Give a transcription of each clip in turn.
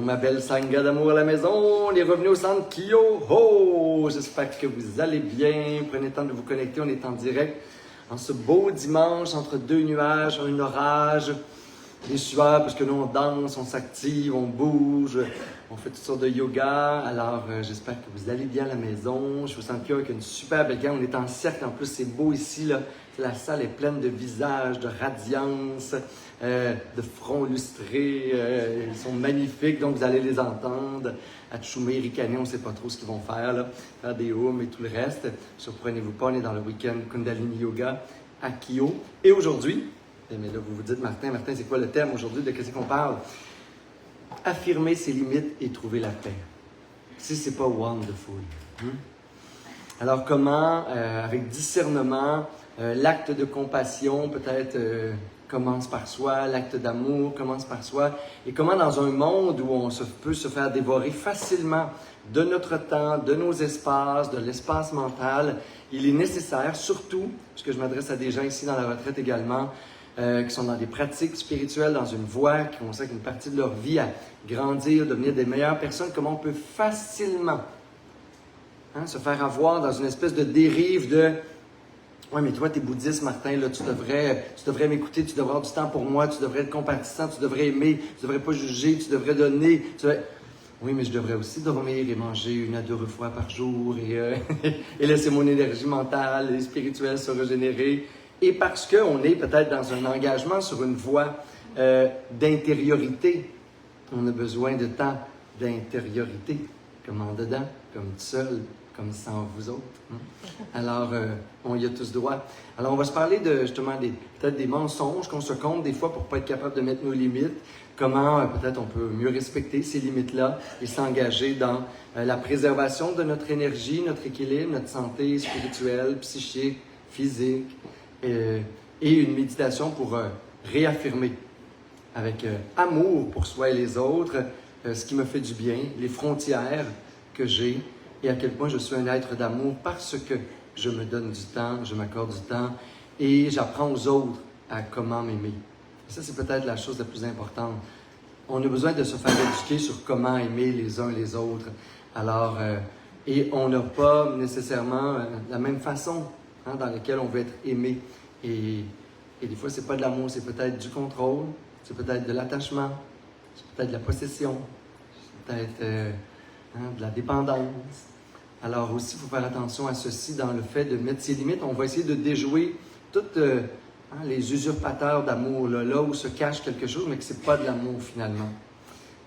ma belle Sangha d'amour à la maison. On est revenu au centre Kyo-ho. J'espère que vous allez bien. Prenez le temps de vous connecter. On est en direct en ce beau dimanche entre deux nuages, un orage, des sueurs parce que nous on danse, on s'active, on bouge, on fait toutes sortes de yoga. Alors j'espère que vous allez bien à la maison. Je vous sens avec une super belle gang. On est en cercle. En plus c'est beau ici là. La salle est pleine de visages, de radiance, de fronts lustrés. Ils sont magnifiques, donc vous allez les entendre. Atchoumé, ricaner, on ne sait pas trop ce qu'ils vont faire, là. Faire des hums et tout le reste. Surprenez-vous pas, on est dans le week-end Kundalini Yoga à Kyo. Et aujourd'hui, mais là vous vous dites, Martin, c'est quoi le thème aujourd'hui? De qu'est-ce qu'on parle? Affirmer ses limites et trouver la paix. Si c'est pas wonderful. Alors comment, avec discernement, l'acte de compassion peut-être commence par soi, l'acte d'amour commence par soi, et comment dans un monde où on peut se faire dévorer facilement de notre temps, de nos espaces, de l'espace mental, il est nécessaire, surtout, puisque je m'adresse à des gens ici dans la retraite également, qui sont dans des pratiques spirituelles, dans une voie, qui consacrent une partie de leur vie à grandir, devenir des meilleures personnes, comment on peut facilement se faire avoir dans une espèce de dérive de « Ouais, mais toi, t'es bouddhiste, Martin, là, tu devrais m'écouter, tu devrais avoir du temps pour moi, tu devrais être compatissant, tu devrais aimer, tu devrais pas juger, tu devrais donner. Oui, mais je devrais aussi dormir et manger 1 à 2 fois par jour et laisser mon énergie mentale et spirituelle se régénérer. » Et parce qu'on est peut-être dans un engagement sur une voie d'intériorité, on a besoin de temps d'intériorité, comme en dedans, comme seul, comme sans vous autres. Alors, on y a tous droit. Alors, on va se parler de, justement, peut-être des mensonges qu'on se compte des fois pour ne pas être capable de mettre nos limites. Comment, peut-être, on peut mieux respecter ces limites-là et s'engager dans la préservation de notre énergie, notre équilibre, notre santé spirituelle, psychique, physique, et une méditation pour réaffirmer avec amour pour soi et les autres ce qui me fait du bien, les frontières que j'ai, et à quel point je suis un être d'amour parce que je me donne du temps, je m'accorde du temps et j'apprends aux autres à comment m'aimer. Ça, c'est peut-être la chose la plus importante. On a besoin de se faire éduquer sur comment aimer les uns les autres. Alors, et on n'a pas nécessairement la même façon dans laquelle on veut être aimé. Et des fois, c'est pas de l'amour, c'est peut-être du contrôle, c'est peut-être de l'attachement, c'est peut-être de la possession, c'est peut-être de la dépendance. Alors aussi, il faut faire attention à ceci dans le fait de mettre ses limites. On va essayer de déjouer toutes les usurpateurs d'amour, là où se cache quelque chose, mais que ce n'est pas de l'amour finalement.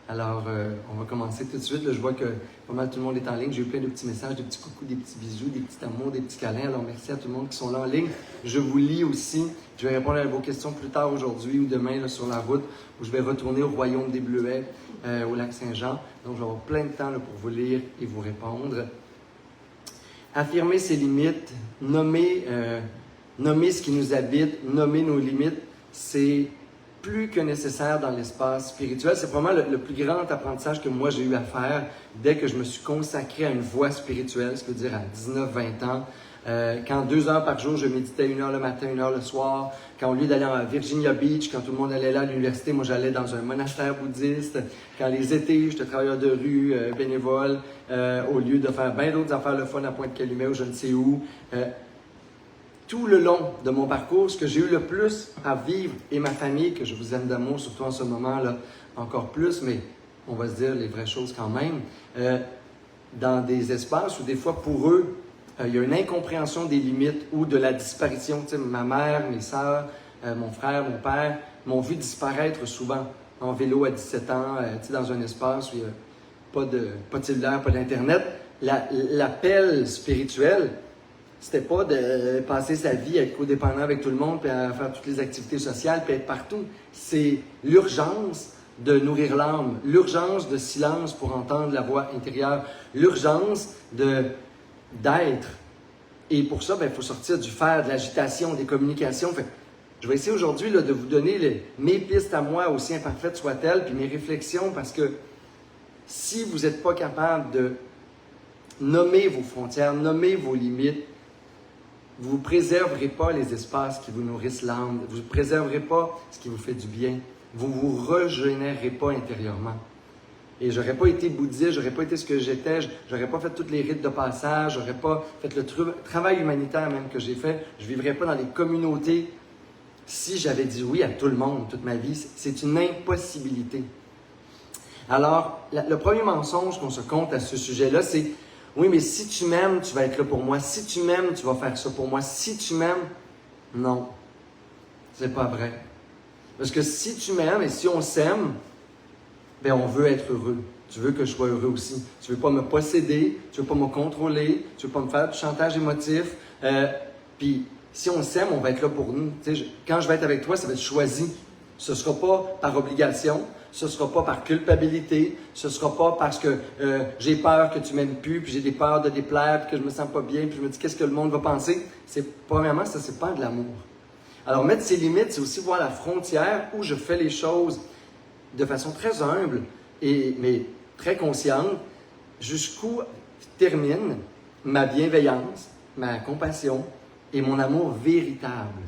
Alors, on va commencer tout de suite. Là, je vois que pas mal tout le monde est en ligne. J'ai eu plein de petits messages, des petits coucous, des petits bisous, des petits amours, des petits câlins. Alors, merci à tout le monde qui sont là en ligne. Je vous lis aussi. Je vais répondre à vos questions plus tard aujourd'hui ou demain là, sur la route où je vais retourner au royaume des Bleuets, au lac Saint-Jean. Donc, je vais avoir plein de temps là, pour vous lire et vous répondre. Affirmer ses limites, nommer ce qui nous habite, nommer nos limites, c'est plus que nécessaire dans l'espace spirituel. C'est probablement le plus grand apprentissage que moi j'ai eu à faire dès que je me suis consacré à une voie spirituelle, ce qui veut dire à 19-20 ans. Quand 2 heures par jour, je méditais 1 heure le matin, 1 heure le soir. Quand au lieu d'aller à Virginia Beach, quand tout le monde allait là à l'université, moi j'allais dans un monastère bouddhiste. Quand les étés, j'étais travailleur de rue, bénévole, au lieu de faire bien d'autres affaires le fun à Pointe-Calumet ou je ne sais où. Tout le long de mon parcours, ce que j'ai eu le plus à vivre, et ma famille, que je vous aime d'amour, surtout en ce moment-là, encore plus, mais on va se dire les vraies choses quand même, dans des espaces où des fois pour eux, il y a une incompréhension des limites ou de la disparition. Tu sais, ma mère, mes sœurs, mon frère, mon père m'ont vu disparaître souvent en vélo à 17 ans, tu sais, dans un espace où il n'y a pas de cellulaire, pas d'Internet. L'appel spirituel, c'était pas de passer sa vie à être codépendant avec tout le monde, puis à faire toutes les activités sociales, puis être partout. C'est l'urgence de nourrir l'âme, l'urgence de silence pour entendre la voix intérieure, l'urgence d'être. Et pour ça, il faut sortir du faire, de l'agitation, des communications. Fait, je vais essayer aujourd'hui de vous donner mes pistes à moi, aussi imparfaites soient-elles, puis mes réflexions, parce que si vous n'êtes pas capable de nommer vos frontières, nommer vos limites, vous ne préserverez pas les espaces qui vous nourrissent l'âme, vous ne préserverez pas ce qui vous fait du bien, vous ne vous régénérez pas intérieurement. Et j'aurais pas été bouddhiste, j'aurais pas été ce que j'étais, j'aurais pas fait tous les rites de passage, j'aurais pas fait le travail humanitaire même que j'ai fait, je vivrais pas dans les communautés si j'avais dit oui à tout le monde toute ma vie. C'est une impossibilité. Alors, le premier mensonge qu'on se compte à ce sujet-là, c'est « Oui, mais si tu m'aimes, tu vas être là pour moi. Si tu m'aimes, tu vas faire ça pour moi. Si tu m'aimes... » Non, c'est pas vrai. Parce que si tu m'aimes et si on s'aime, bien, on veut être heureux. Tu veux que je sois heureux aussi. Tu veux pas me posséder, tu veux pas me contrôler, tu veux pas me faire du chantage émotif. Puis, si on s'aime, on va être là pour nous. Quand je vais être avec toi, ça va être choisi. Ce ne sera pas par obligation, ce ne sera pas par culpabilité, ce ne sera pas parce que j'ai peur que tu m'aimes plus, puis j'ai des peurs de déplaire, puis que je me sens pas bien, puis je me dis qu'est-ce que le monde va penser. Premièrement, ça, c'est pas de l'amour. Alors, mettre ses limites, c'est aussi voir la frontière où je fais les choses de façon très humble, mais très consciente, jusqu'où termine ma bienveillance, ma compassion et mon amour véritable.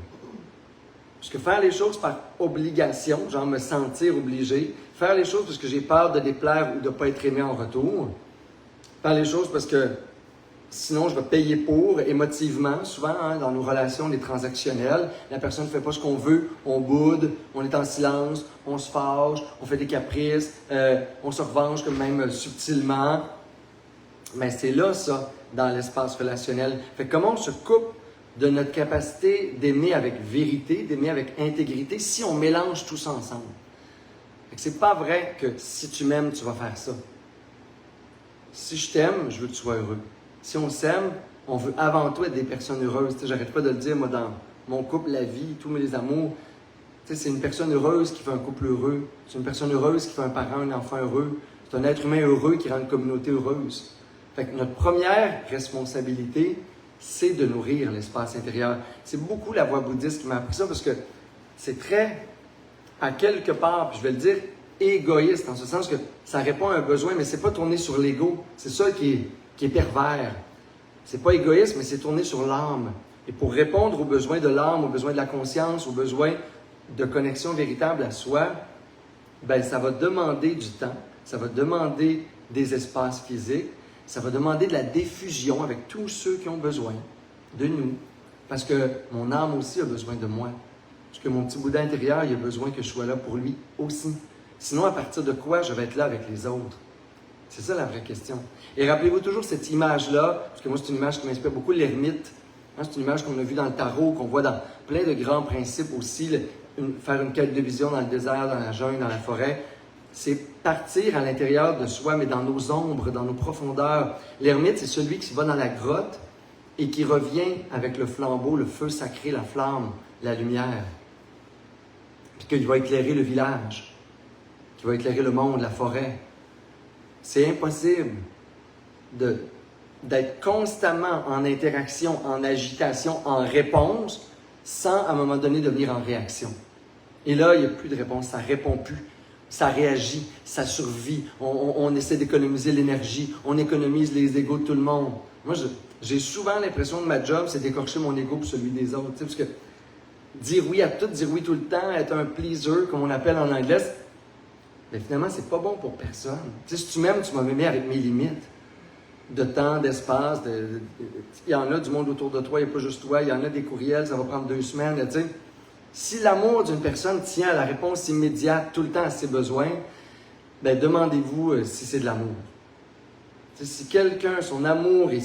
Parce que faire les choses par obligation, genre me sentir obligé, faire les choses parce que j'ai peur de déplaire ou de ne pas être aimé en retour, faire les choses parce que sinon je vais payer pour émotivement, souvent dans nos relations, les transactionnelles, la personne ne fait pas ce qu'on veut, on boude, on est en silence, on se fâche, on fait des caprices, on se revanche comme même subtilement. Mais c'est là ça, dans l'espace relationnel. Fait que comment on se coupe de notre capacité d'aimer avec vérité, d'aimer avec intégrité, si on mélange tout ça ensemble. C'est pas vrai que si tu m'aimes, tu vas faire ça. Si je t'aime, je veux que tu sois heureux. Si on s'aime, on veut avant tout être des personnes heureuses. J'arrête pas de le dire, moi, dans mon couple, la vie, tous mes amours. C'est une personne heureuse qui fait un couple heureux. C'est une personne heureuse qui fait un parent, un enfant heureux. C'est un être humain heureux qui rend une communauté heureuse. Fait que notre première responsabilité, c'est de nourrir l'espace intérieur. C'est beaucoup la voie bouddhiste qui m'a appris ça parce que c'est très, à quelque part, puis je vais le dire, égoïste, en ce sens que ça répond à un besoin, mais c'est pas tourné sur l'ego. C'est ça qui est pervers. C'est pas égoïste, mais c'est tourné sur l'âme. Et pour répondre aux besoins de l'âme, aux besoins de la conscience, aux besoins de connexion véritable à soi, ben ça va demander du temps, ça va demander des espaces physiques, ça va demander de la diffusion avec tous ceux qui ont besoin de nous. Parce que mon âme aussi a besoin de moi. Parce que mon petit Bouddha intérieur, il a besoin que je sois là pour lui aussi. Sinon, à partir de quoi je vais être là avec les autres? C'est ça la vraie question. Et rappelez-vous toujours cette image-là, parce que moi, c'est une image qui m'inspire beaucoup, l'ermite. C'est une image qu'on a vue dans le tarot, qu'on voit dans plein de grands principes aussi. Faire une quête de vision dans le désert, dans la jungle, dans la forêt. C'est partir à l'intérieur de soi, mais dans nos ombres, dans nos profondeurs. L'ermite, c'est celui qui va dans la grotte et qui revient avec le flambeau, le feu sacré, la flamme, la lumière. Puis qu'il va éclairer le village, qu'il va éclairer le monde, la forêt. C'est impossible d'être constamment en interaction, en agitation, en réponse, sans à un moment donné devenir en réaction. Et là, il n'y a plus de réponse, ça ne répond plus. Ça réagit, ça survit, on essaie d'économiser l'énergie, on économise les égos de tout le monde. Moi, j'ai souvent l'impression que ma job, c'est d'écorcher mon égo pour celui des autres. Parce que dire oui à tout, dire oui tout le temps, être un pleaser, comme on appelle en anglais, mais finalement, c'est pas bon pour personne. Si tu m'aimes, tu m'as aimé avec mes limites. De temps, d'espace, il y en a du monde autour de toi, il n'y a pas juste toi, il y en a des courriels, ça va prendre 2 semaines, tu sais. Si l'amour d'une personne tient à la réponse immédiate tout le temps à ses besoins, ben demandez-vous si c'est de l'amour. Si quelqu'un, son amour et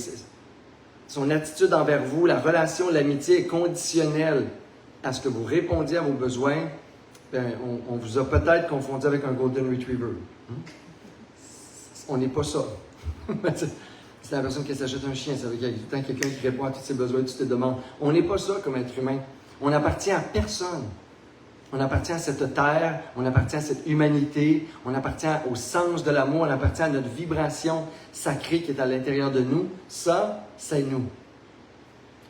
son attitude envers vous, la relation, l'amitié est conditionnelle à ce que vous répondiez à vos besoins, ben on vous a peut-être confondu avec un Golden Retriever. On n'est pas ça. C'est la personne qui s'achète un chien, ça veut dire qu'il y a tout le temps quelqu'un qui répond à tous ses besoins, toutes ses demandes. On n'est pas ça comme être humain. On n'appartient à personne. On appartient à cette terre, on appartient à cette humanité, on appartient au sens de l'amour, on appartient à notre vibration sacrée qui est à l'intérieur de nous. Ça, c'est nous.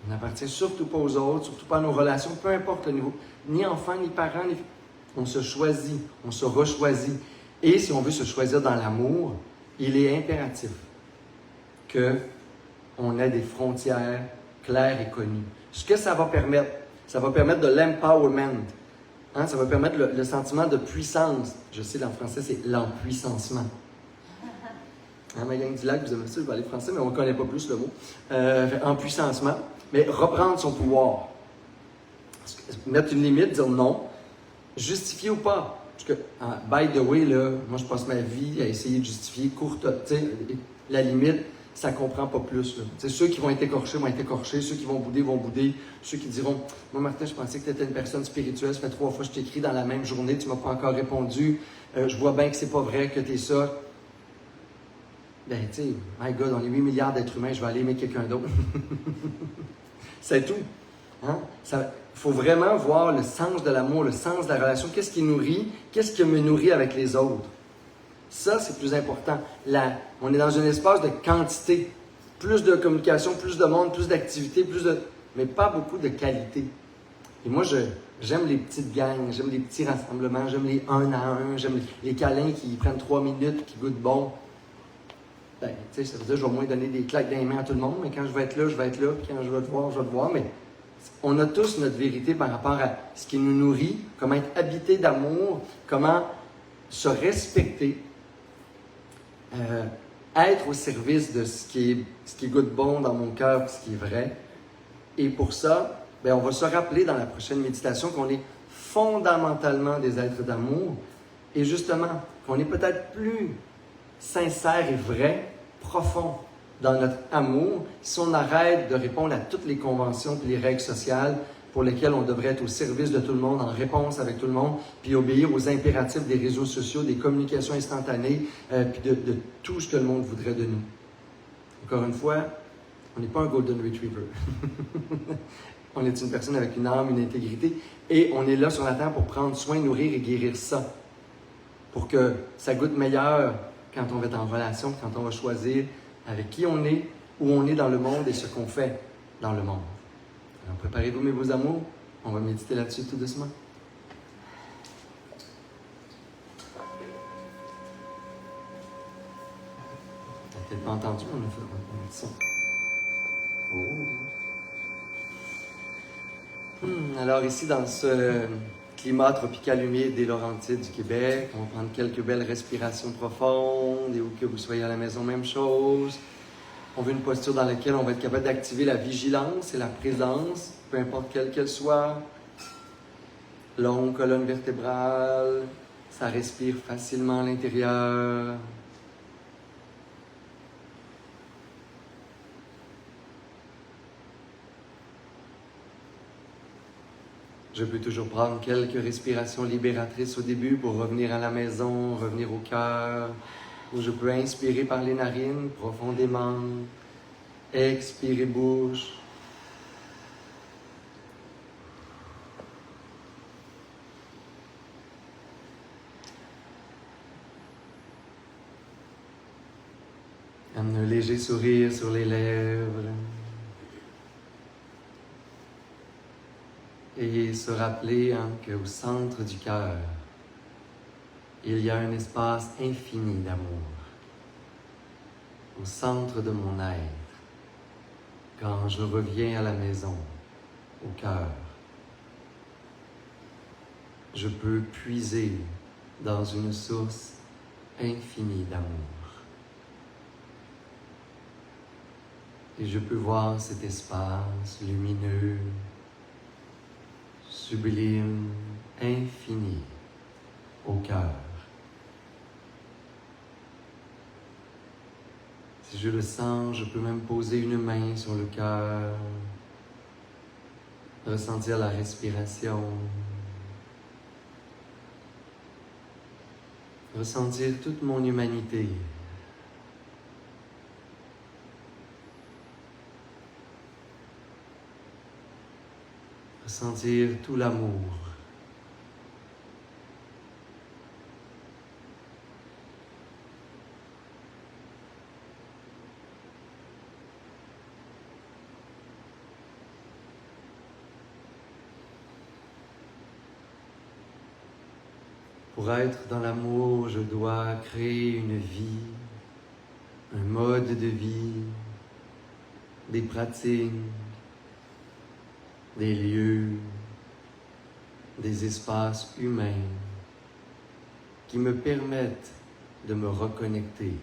On n'appartient surtout pas aux autres, surtout pas à nos relations, peu importe le niveau. Ni enfants, ni parents, ni... On se choisit, on se rechoisit. Et si on veut se choisir dans l'amour, il est impératif qu'on ait des frontières claires et connues. Ce que ça va permettre de l'empowerment. Ça va permettre le sentiment de puissance. Je sais, en français, c'est l'empuissancement. Hein, ma gang du lac, vous aimez ça, je vais aller français, mais on ne connaît pas plus le mot. Empuissancement. Mais reprendre son pouvoir. Mettre une limite, dire non. Justifier ou pas. Parce que, by the way, là, moi, je passe ma vie à essayer de justifier courte. La limite, ça ne comprend pas plus. Ceux qui vont être écorchés vont être écorchés. Ceux qui vont bouder. Ceux qui diront, moi, Martin, je pensais que tu étais une personne spirituelle. Ça fait 3 fois que je t'écris dans la même journée. Tu ne m'as pas encore répondu. Je vois bien que c'est pas vrai, que tu es ça. Ben, tu sais, my God, on est 8 milliards d'êtres humains. Je vais aller aimer quelqu'un d'autre. C'est tout. Hein? Il faut vraiment voir le sens de l'amour, le sens de la relation. Qu'est-ce qui nourrit? Qu'est-ce qui me nourrit avec les autres? Ça, c'est plus important. On est dans un espace de quantité. Plus de communication, plus de monde, plus d'activité, mais pas beaucoup de qualité. Et moi, j'aime les petites gangs, j'aime les petits rassemblements, j'aime les 1 à 1, j'aime les câlins qui prennent 3 minutes, qui goûtent bon. Ben, tu sais, ça veut dire que je vais au moins donner des claques dans les mains à tout le monde, mais quand je vais être là, je vais être là, puis quand je vais te voir, je vais te voir, mais on a tous notre vérité par rapport à ce qui nous nourrit, comment être habité d'amour, comment se respecter, être au service de ce qui goûte bon dans mon cœur, ce qui est vrai. Et pour ça, ben, on va se rappeler dans la prochaine méditation qu'on est fondamentalement des êtres d'amour et justement qu'on est peut-être plus sincère et vrai, profond dans notre amour, si on arrête de répondre à toutes les conventions et les règles sociales pour lesquelles on devrait être au service de tout le monde, en réponse avec tout le monde, puis obéir aux impératifs des réseaux sociaux, des communications instantanées, puis de tout ce que le monde voudrait de nous. Encore une fois, on n'est pas un Golden Retriever. On est une personne avec une âme, une intégrité, et on est là sur la terre pour prendre soin, nourrir et guérir ça, pour que ça goûte meilleur quand on va être en relation, quand on va choisir avec qui on est, où on est dans le monde et ce qu'on fait dans le monde. Alors préparez-vous mes beaux amours, on va méditer là-dessus tout doucement. T'as peut-être pas entendu, on a fait un petit son. Alors ici, dans ce climat tropical humide des Laurentides du Québec, on va prendre quelques belles respirations profondes et où que vous soyez à la maison, même chose. On veut une posture dans laquelle on va être capable d'activer la vigilance et la présence, peu importe quelle qu'elle soit. Longue colonne vertébrale, ça respire facilement à l'intérieur. Je peux toujours prendre quelques respirations libératrices au début pour revenir à la maison, revenir au cœur. Ou je peux inspirer par les narines profondément, expirer bouche. Un léger sourire sur les lèvres. Et se rappeler qu'au centre du cœur, il y a un espace infini d'amour. Au centre de mon être, quand je reviens à la maison, au cœur, je peux puiser dans une source infinie d'amour. Et je peux voir cet espace lumineux, sublime, infini, au cœur. Si je le sens, je peux même poser une main sur le cœur, ressentir la respiration, ressentir toute mon humanité. Ressentir tout l'amour. Pour être dans l'amour, je dois créer une vie, un mode de vie, des pratiques, des lieux, des espaces humains qui me permettent de me reconnecter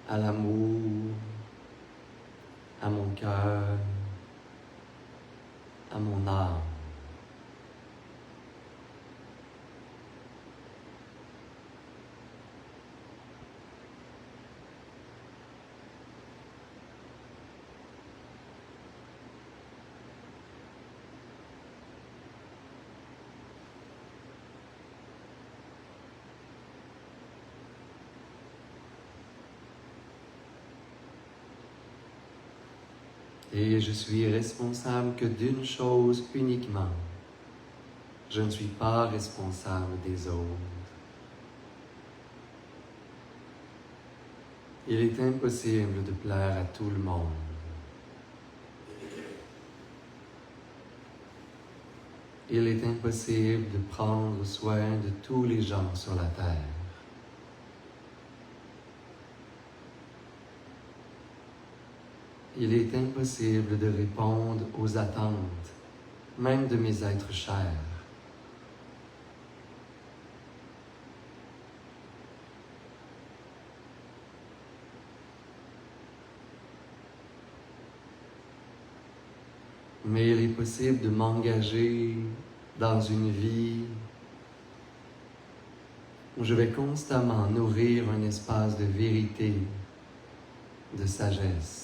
à l'amour, à mon cœur, à mon âme. Et je suis responsable que d'une chose uniquement. Je ne suis pas responsable des autres. Il est impossible de plaire à tout le monde. Il est impossible de prendre soin de tous les gens sur la terre. Il est impossible de répondre aux attentes, même de mes êtres chers. Mais il est possible de m'engager dans une vie où je vais constamment nourrir un espace de vérité, de sagesse,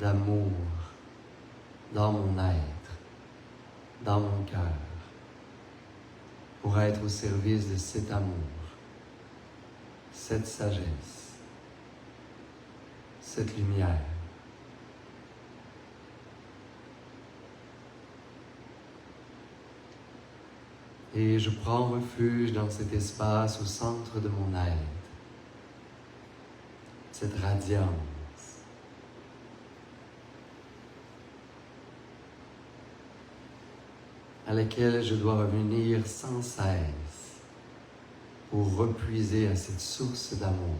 d'amour dans mon être, dans mon cœur, pour être au service de cet amour, cette sagesse, cette lumière. Et je prends refuge dans cet espace au centre de mon être, cette radiance. À laquelle je dois revenir sans cesse pour repuiser à cette source d'amour.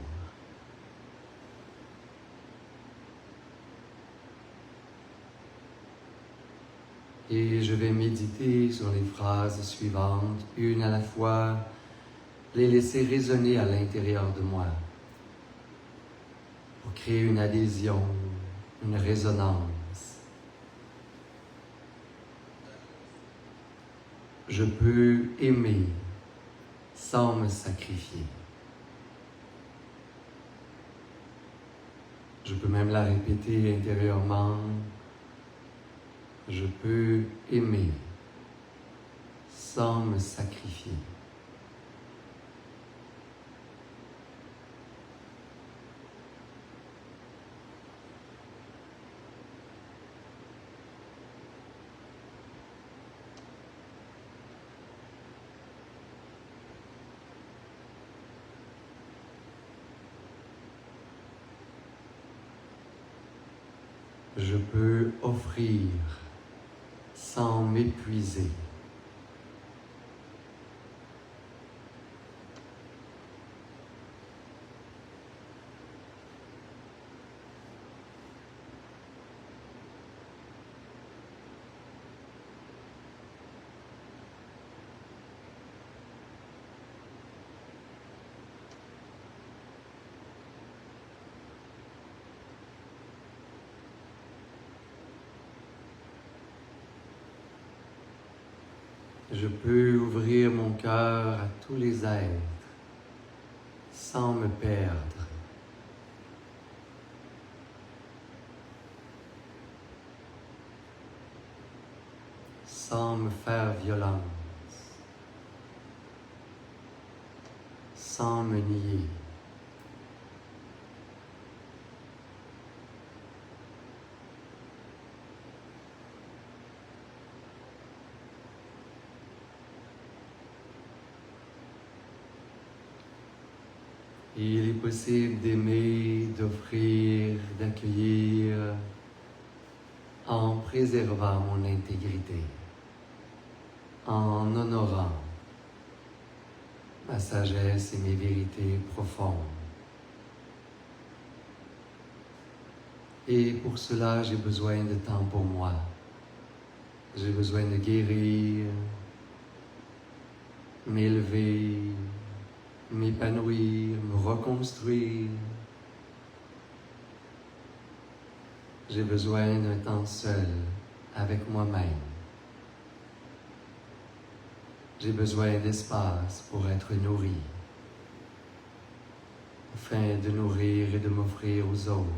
Et je vais méditer sur les phrases suivantes, une à la fois, les laisser résonner à l'intérieur de moi, pour créer une adhésion, une résonance. Je peux aimer sans me sacrifier. Je peux même la répéter intérieurement. Je peux aimer sans me sacrifier. Je peux offrir sans m'épuiser. Je peux ouvrir mon cœur à tous les êtres sans me perdre. Sans me faire violence. Sans me nier. Il est possible d'aimer, d'offrir, d'accueillir en préservant mon intégrité, en honorant ma sagesse et mes vérités profondes. Et pour cela, j'ai besoin de temps pour moi. J'ai besoin de guérir, m'élever, m'épanouir, me reconstruire. J'ai besoin d'un temps seul avec moi-même. J'ai besoin d'espace pour être nourri, afin de nourrir et de m'offrir aux autres.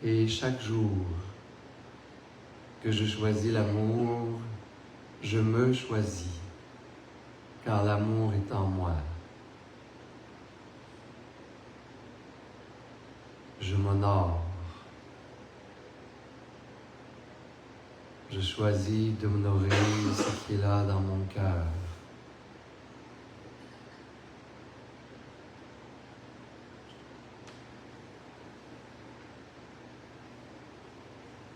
Et chaque jour que je choisis l'amour, je me choisis, car l'amour est en moi. Je m'honore. Je choisis d'honorer ce qui est là dans mon cœur.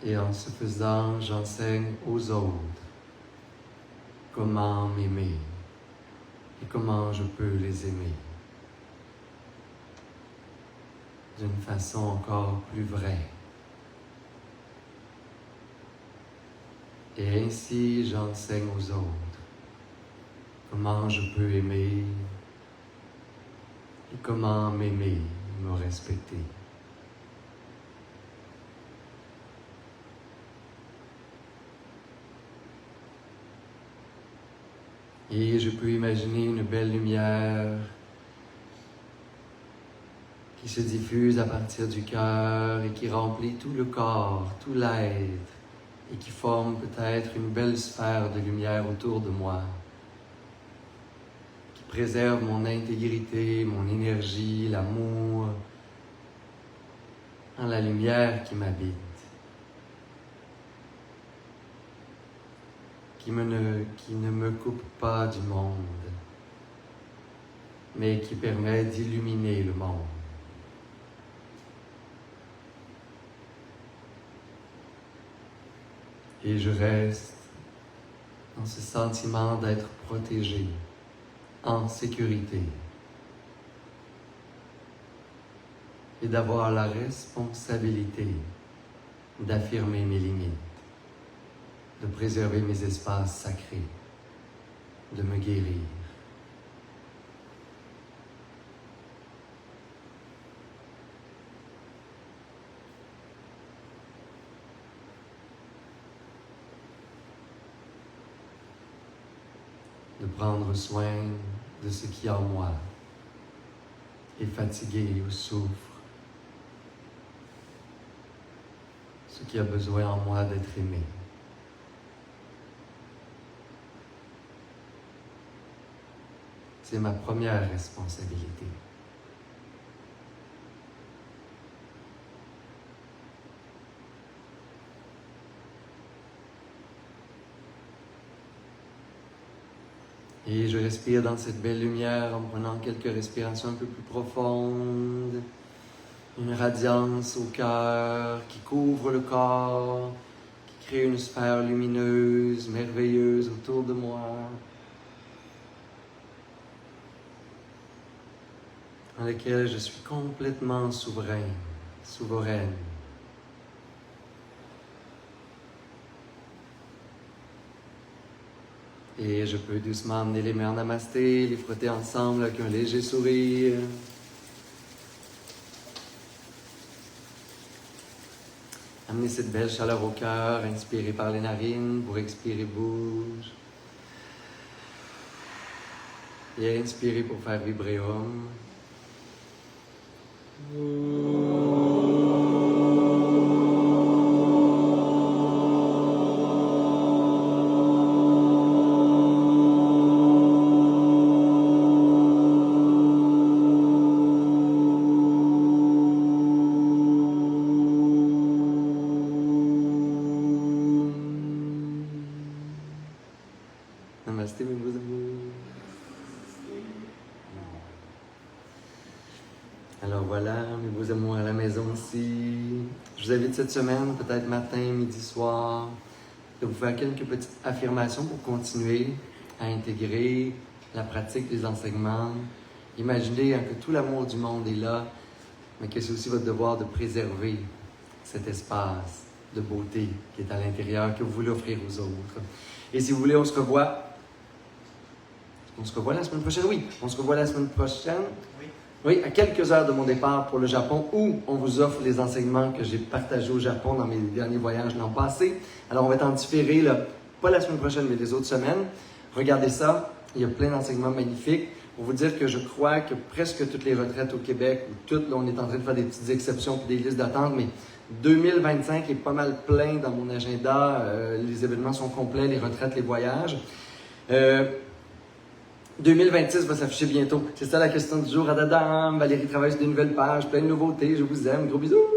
Et en ce faisant, j'enseigne aux autres comment m'aimer et comment je peux les aimer d'une façon encore plus vraie. Et ainsi, j'enseigne aux autres comment je peux aimer et comment m'aimer, me respecter. Et je peux imaginer une belle lumière qui se diffuse à partir du cœur et qui remplit tout le corps, tout l'être, et qui forme peut-être une belle sphère de lumière autour de moi, qui préserve mon intégrité, mon énergie, l'amour, en la lumière qui m'habite, qui ne me coupe pas du monde, mais qui permet d'illuminer le monde. Et je reste dans ce sentiment d'être protégé, en sécurité, et d'avoir la responsabilité d'affirmer mes limites, de préserver mes espaces sacrés, de me guérir. De prendre soin de ce qui en moi est fatigué ou souffre, ce qui a besoin en moi d'être aimé. C'est ma première responsabilité. Et je respire dans cette belle lumière en prenant quelques respirations un peu plus profondes. Une radiance au cœur qui couvre le corps, qui crée une sphère lumineuse, merveilleuse autour de moi. Dans laquelle je suis complètement souverain, souveraine. Et je peux doucement amener les mains en namasté, les frotter ensemble avec un léger sourire. Amener cette belle chaleur au cœur, inspirer par les narines, pour expirer bouge. Et inspirer pour faire vibrer Om. Namasté, mes beaux amours. Alors voilà, mes beaux amours à la maison aussi. Je vous invite cette semaine, peut-être matin, midi, soir, de vous faire quelques petites affirmations pour continuer à intégrer la pratique des enseignements. Imaginez que tout l'amour du monde est là, mais que c'est aussi votre devoir de préserver cet espace de beauté qui est à l'intérieur, que vous voulez offrir aux autres. Et si vous voulez, on se revoit la semaine prochaine. Oui, on se revoit la semaine prochaine. Oui, à quelques heures de mon départ pour le Japon, où on vous offre les enseignements que j'ai partagés au Japon dans mes derniers voyages l'an passé. Alors, on va être en différé, là, pas la semaine prochaine, mais les autres semaines. Regardez ça, il y a plein d'enseignements magnifiques. Pour vous dire que je crois que presque toutes les retraites au Québec, ou toutes, là, on est en train de faire des petites exceptions et des listes d'attente, mais 2025 est pas mal plein dans mon agenda. Les événements sont complets, les retraites, les voyages. 2026 va s'afficher bientôt. C'est ça la question du jour. Adadam, Valérie travaille sur des nouvelles pages, plein de nouveautés. Je vous aime. Gros bisous!